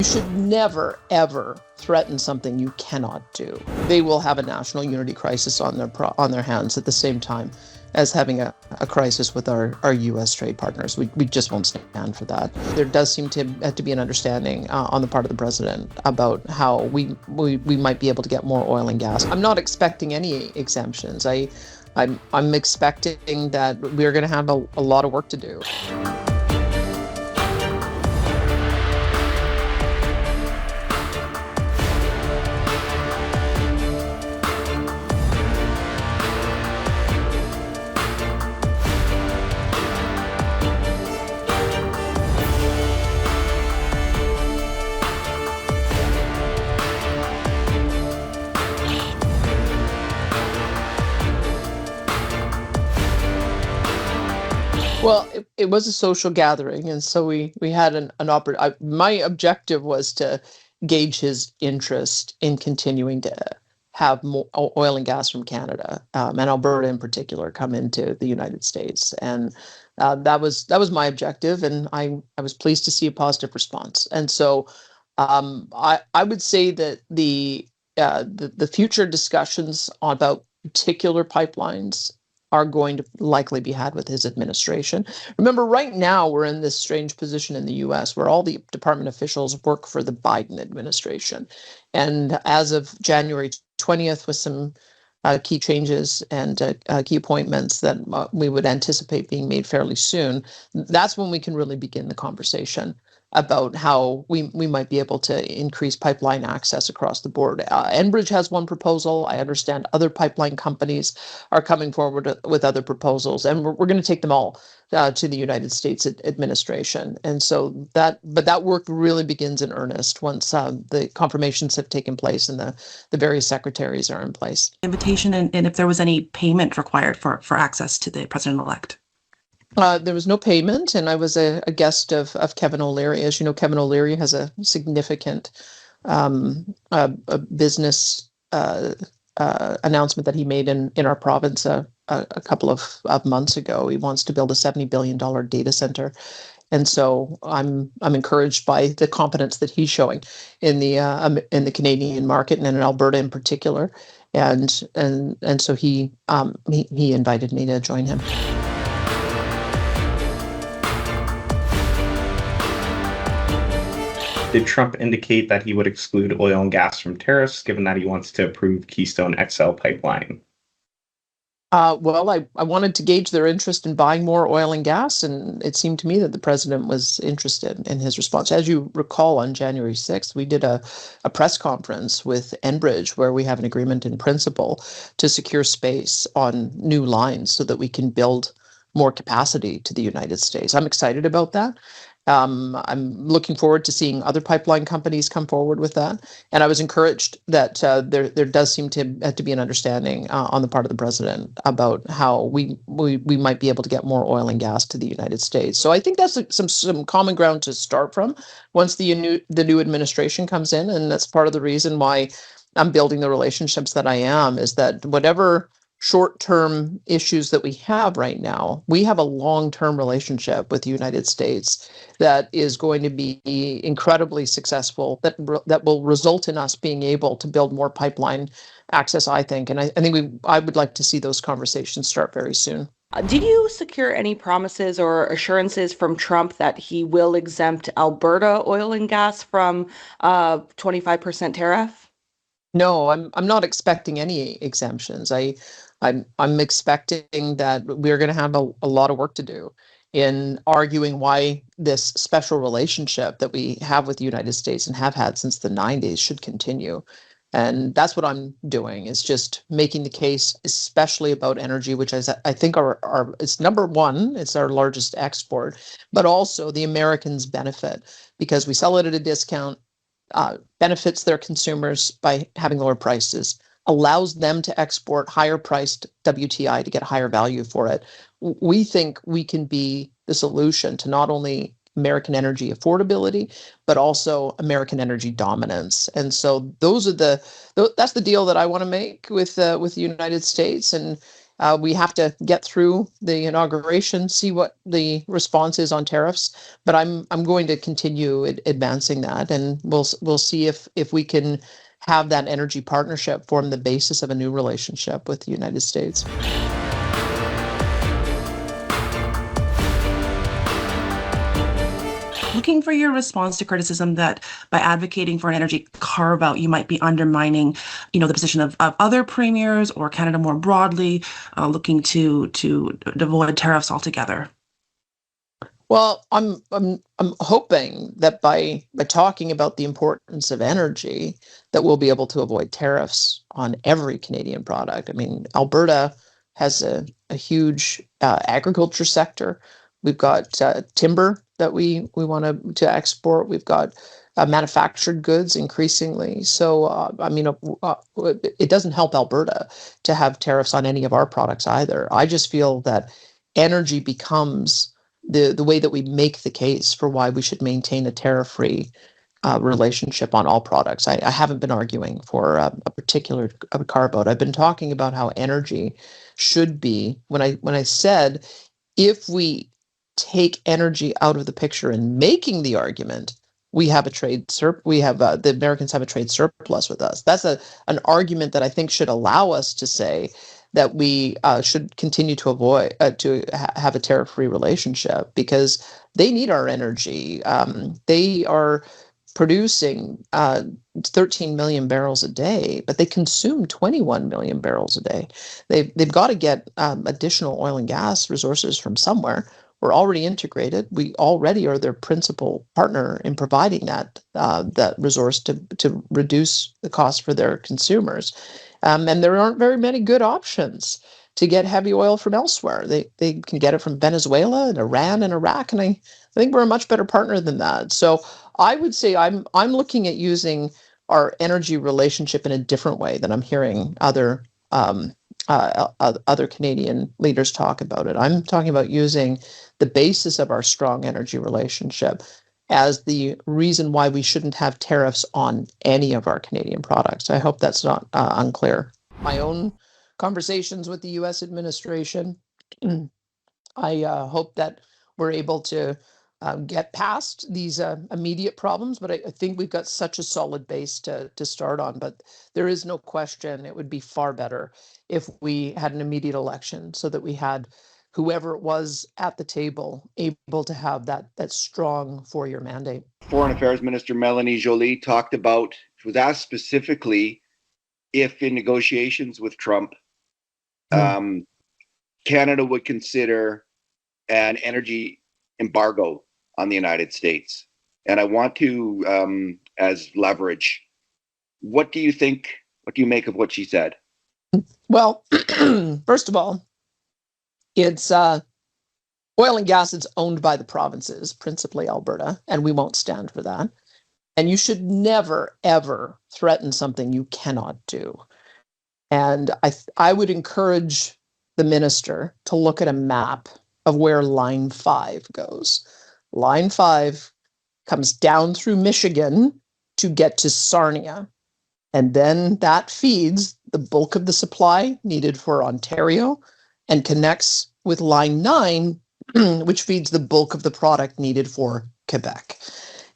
You should never, ever threaten something you cannot do. They will have a national unity crisis on their hands at the same time as having a crisis with our U.S. trade partners. We just won't stand for that. There does seem to be an understanding on the part of the president about how we might be able to get more oil and gas. I'm not expecting any exemptions. I'm expecting that we're going to have a lot of work to do. Well, it was a social gathering, and so we had an opportunity. My objective was to gauge his interest in continuing to have more oil and gas from Canada, and Alberta in particular, come into the United States, and that was my objective, and I was pleased to see a positive response. And so I would say that the future discussions about particular pipelines are going to likely be had with his administration. Remember, right now we're in this strange position in the US where all the department officials work for the Biden administration. And as of January 20th, with some key changes and key appointments that we would anticipate being made fairly soon, that's when we can really begin the conversation about how we might be able to increase pipeline access across the board. Enbridge has one proposal. I understand other pipeline companies are coming forward with other proposals, and we're going to take them all to the United States administration. And so that work really begins in earnest once the confirmations have taken place and the various secretaries are in place. Invitation, and if there was any payment required for access to the president-elect. There was no payment, and I was a guest of Kevin O'Leary. As you know, Kevin O'Leary has a significant a business announcement that he made in our province a couple of months ago. He wants to build a $70 billion data center. And so I'm encouraged by the confidence that he's showing in the Canadian market and in Alberta in particular. And so he invited me to join him. Did Trump indicate that he would exclude oil and gas from tariffs, given that he wants to approve Keystone XL pipeline? Well, I wanted to gauge their interest in buying more oil and gas, and it seemed to me that the president was interested in his response. As you recall, on January 6th, we did a press conference with Enbridge where we have an agreement in principle to secure space on new lines so that we can build more capacity to the United States. I'm excited about that. I'm looking forward to seeing other pipeline companies come forward with that. And I was encouraged that there does seem to be an understanding on the part of the president about how we might be able to get more oil and gas to the United States. So I think that's some common ground to start from once the new administration comes in. And that's part of the reason why I'm building the relationships that I am, is that whatever short-term issues that we have right now, we have a long-term relationship with the United States that is going to be incredibly successful, that will result in us being able to build more pipeline access, I think. And I think I would like to see those conversations start very soon. Did you secure any promises or assurances from Trump that he will exempt Alberta oil and gas from 25% tariff? No, I'm not expecting any exemptions. I'm expecting that we're going to have a lot of work to do in arguing why this special relationship that we have with the United States and have had since the 90s should continue. And that's what I'm doing, is just making the case, especially about energy, which is, I think it's number one, it's our largest export, but also the Americans benefit because we sell it at a discount, benefits their consumers by having lower prices, allows them to export higher priced WTI to get higher value for it. We think we can be the solution to not only American energy affordability, but also American energy dominance. And so that's the deal that I want to make with the United States. And We have to get through the inauguration, see what the response is on tariffs. But I'm going to continue advancing that, and we'll see if we can have that energy partnership form the basis of a new relationship with the United States. Looking for your response to criticism that by advocating for an energy carve-out, you might be undermining, the position of other premiers or Canada more broadly, looking to avoid tariffs altogether. Well, I'm hoping that by talking about the importance of energy, that we'll be able to avoid tariffs on every Canadian product. I mean, Alberta has a huge agriculture sector. We've got timber that we want to export. We've got manufactured goods increasingly. So, it doesn't help Alberta to have tariffs on any of our products either. I just feel that energy becomes the way that we make the case for why we should maintain a tariff-free relationship on all products. I haven't been arguing for a particular carve-out. I've been talking about how energy should be. When I said if we take energy out of the picture in making the argument, we have a the Americans have a trade surplus with us. That's an argument that I think should allow us to say that we should continue to avoid have a tariff-free relationship, because they need our energy. They are producing 13 million barrels a day, but they consume 21 million barrels a day. They've got to get additional oil and gas resources from somewhere. We're already integrated. We already are their principal partner in providing that resource to reduce the cost for their consumers. And there aren't very many good options to get heavy oil from elsewhere. They can get it from Venezuela and Iran and Iraq, and I think we're a much better partner than that. So I would say I'm looking at using our energy relationship in a different way than I'm hearing other Canadian leaders talk about it. I'm talking about using the basis of our strong energy relationship as the reason why we shouldn't have tariffs on any of our Canadian products. I hope that's not unclear. My own conversations with the U.S. administration, I hope that we're able to get past these immediate problems, but I think we've got such a solid base to start on. But there is no question it would be far better if we had an immediate election, so that we had whoever it was at the table able to have that strong 4-year mandate. Foreign Affairs Minister Melanie Joly talked about, was asked specifically if in negotiations with Trump, Canada would consider an energy embargo on the United States. And I want to, as leverage, what do you think, what do you make of what she said? Well, first of all, it's oil and gas that's owned by the provinces, principally Alberta, and we won't stand for that. And you should never, ever threaten something you cannot do. And I would encourage the minister to look at a map of where Line 5 goes. Line 5 comes down through Michigan to get to Sarnia. And then that feeds the bulk of the supply needed for Ontario and connects with Line 9, which feeds the bulk of the product needed for Quebec.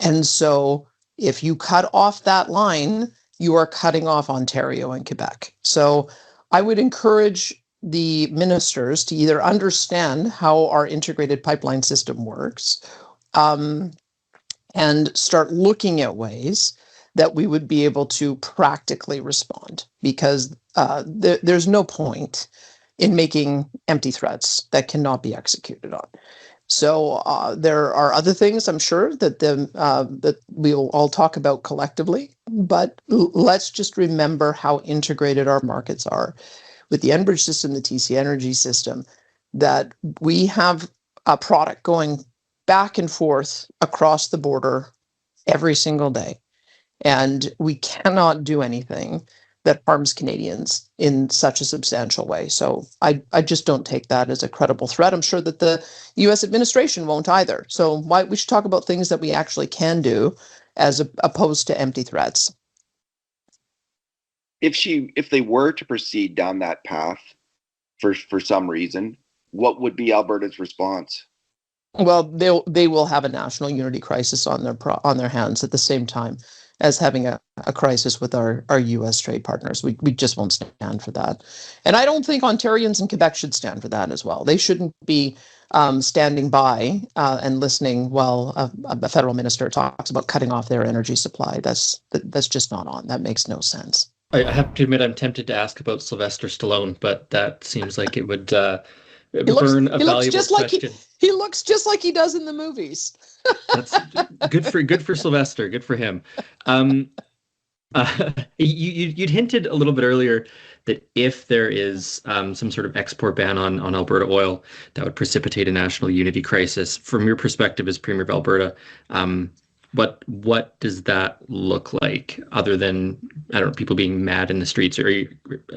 And so if you cut off that line, you are cutting off Ontario and Quebec. So I would encourage the ministers to either understand how our integrated pipeline system works, and start looking at ways that we would be able to practically respond, because there's no point in making empty threats that cannot be executed on. So there are other things, I'm sure, that we'll all talk about collectively, but let's just remember how integrated our markets are with the Enbridge system, the TC Energy system, that we have a product going back and forth across the border every single day. And we cannot do anything that harms Canadians in such a substantial way. So I just don't take that as a credible threat. I'm sure that the U.S. administration won't either. So we should talk about things that we actually can do as opposed to empty threats. If they were to proceed down that path, for some reason, what would be Alberta's response? Well, they will have a national unity crisis on their hands at the same time as having a crisis with our U.S. trade partners. We just won't stand for that. And I don't think Ontarians and Quebec should stand for that as well. They shouldn't be standing by and listening while a federal minister talks about cutting off their energy supply. That's just not on. That makes no sense. I have to admit, I'm tempted to ask about Sylvester Stallone, but that seems like it would burn a valuable question. He looks just like he does in the movies. That's good for Sylvester. Good for him. You'd hinted a little bit earlier that if there is some sort of export ban on Alberta oil, that would precipitate a national unity crisis. From your perspective as Premier of Alberta, what does that look like other than, I don't know, people being mad in the streets? Or,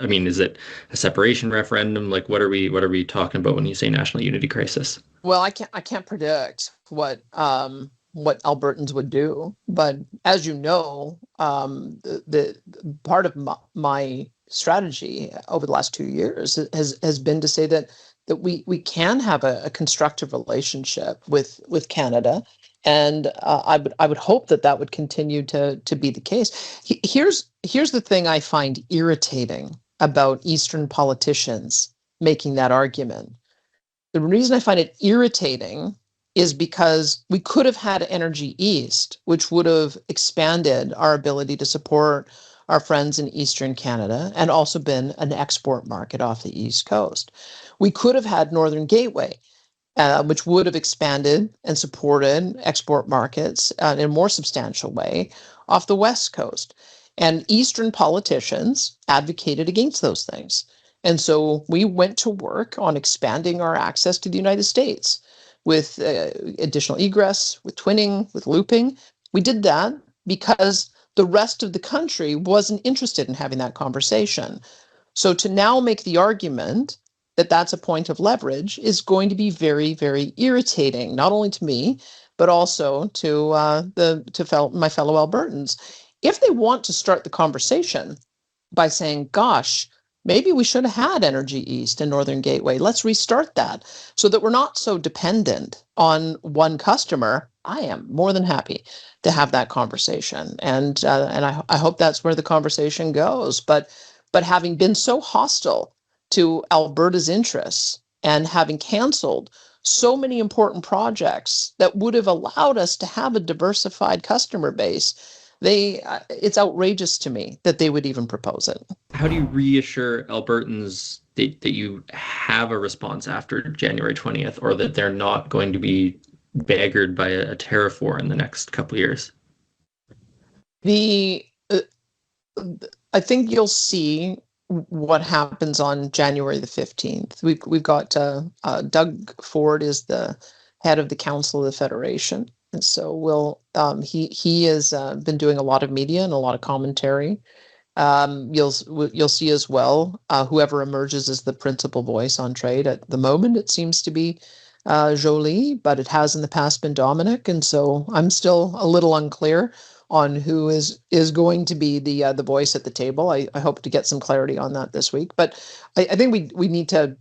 I mean, is it a separation referendum? Like, what are we talking about when you say national unity crisis? Well, I can't predict what Albertans would do, but as you know, the part of my strategy over the last 2 years has been to say that we can have a constructive relationship with Canada. And I would hope that would continue to be the case. Here's the thing I find irritating about Eastern politicians making that argument. The reason I find it irritating is because we could have had Energy East, which would have expanded our ability to support our friends in Eastern Canada and also been an export market off the East Coast. We could have had Northern Gateway, which would have expanded and supported export markets in a more substantial way off the West Coast. And Eastern politicians advocated against those things. And so we went to work on expanding our access to the United States with additional egress, with twinning, with looping. We did that because the rest of the country wasn't interested in having that conversation. So to now make the argument that that's a point of leverage is going to be very, very irritating, not only to me, but also to my fellow Albertans. If they want to start the conversation by saying, gosh, maybe we should have had Energy East and Northern Gateway, let's restart that so that we're not so dependent on one customer, I am more than happy to have that conversation. And I hope that's where the conversation goes. But having been so hostile to Alberta's interests and having canceled so many important projects that would have allowed us to have a diversified customer base, it's outrageous to me that they would even propose it. How do you reassure Albertans that you have a response after January 20th, or that they're not going to be beggared by a tariff war in the next couple of years? I think you'll see what happens on January the 15th. We've got Doug Ford is the head of the Council of the Federation, and so he has been doing a lot of media and a lot of commentary. You'll see as well whoever emerges as the principal voice on trade. At the moment, it seems to be Jolie, but it has in the past been Dominic, and so I'm still a little unclear on who is going to be the voice at the table. I hope to get some clarity on that this week. But I think we need to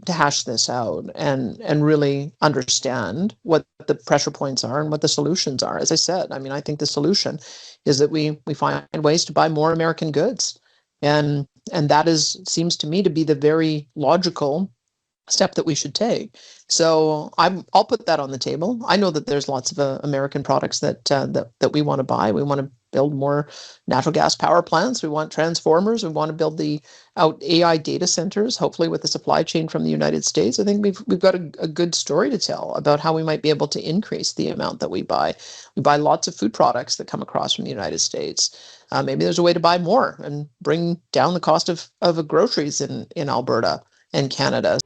hash this out and really understand what the pressure points are and what the solutions are. As I said, I mean, I think the solution is that we find ways to buy more American goods. And that seems to me to be the very logical step that we should take. So I'll put that on the table. I know that there's lots of American products that we want to buy. We want to build more natural gas power plants. We want transformers. We want to build out AI data centers, hopefully with the supply chain from the United States. I think we've got a good story to tell about how we might be able to increase the amount that we buy. We buy lots of food products that come across from the United States. Maybe there's a way to buy more and bring down the cost of groceries in Alberta and Canada.